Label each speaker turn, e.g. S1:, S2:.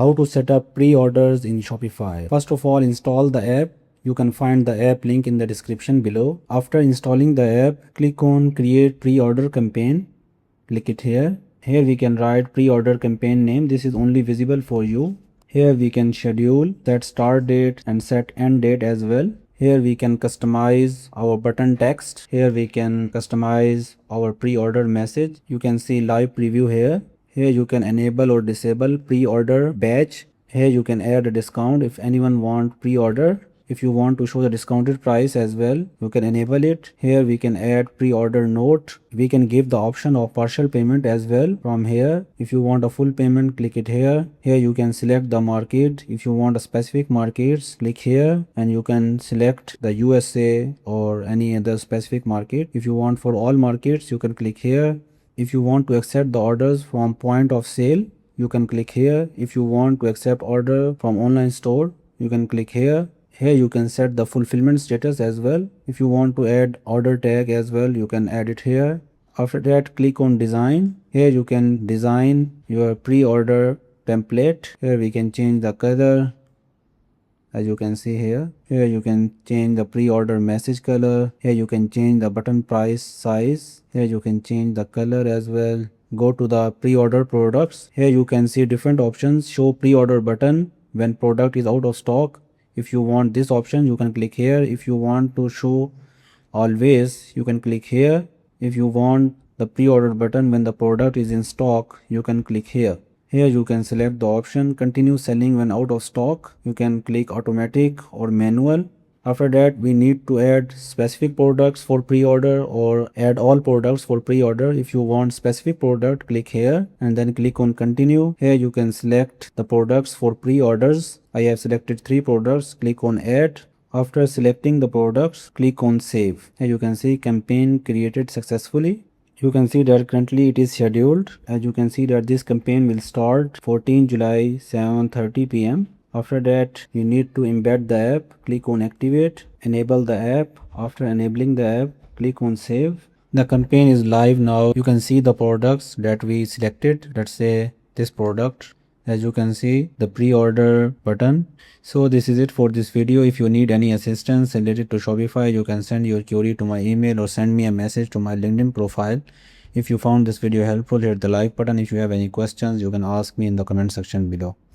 S1: How to set up pre-orders in Shopify. First of all, install the app. You can find the app link in the description below. After installing the app, click on create pre-order campaign. Click it here. Here we can write pre-order campaign name. This is only visible for you. Here we can schedule, set start date and set end date as well. Here we can customize our button text. Here we can customize our pre-order message. You can see live preview here. Here you can enable or disable pre-order batch. Here you can add a discount if anyone want pre-order. If you want to show the discounted price as well, you can enable it. Here we can add pre-order note. We can give the option of partial payment as well from here. If you want a full payment, click it here. Here you can select the market. If you want a specific markets, click here and you can select the USA or any other specific market. If you want for all markets, you can click here. If you want to accept the orders from point of sale, you can click here. If you want to accept order from online store, you can click here. Here you can set the fulfillment status as well. If you want to add order tag as well, you can add it here. After that, click on design. Here you can design your pre-order template. Here we can change the color. As you can see here. Here you can change the pre-order message color. Here you can change the button price size. Here you can change the color as well. Go to the pre-order products. Here you can see different options. Show pre-order button when product is out of stock. If you want this option, you can click here. If you want to show always, you can click here. If you want the pre-order button when the product is in stock, you can click here. Here you can select the option continue selling when out of stock. You can click automatic or manual. After that, we need to add specific products for pre-order or add all products for pre-order. If you want specific product, click here and then click on continue. Here you can select the products for pre-orders. I have selected 3 products. Click on add. After selecting the products, click on save. Here you can see campaign created successfully. You can see that currently it is scheduled. As you can see that this campaign will start 14 July 7:30 p.m. After that, you need to embed the app. Click on activate. Enable the app. After enabling the app, click on save. The campaign is live now. You can see the products that we selected. Let's say this product. As you can see the pre-order button. So this is it for this video. If you need any assistance related to Shopify, you can send your query to my email or send me a message to my LinkedIn profile. If you found this video helpful, hit the like button. If you have any questions, you can ask me in the comment section below.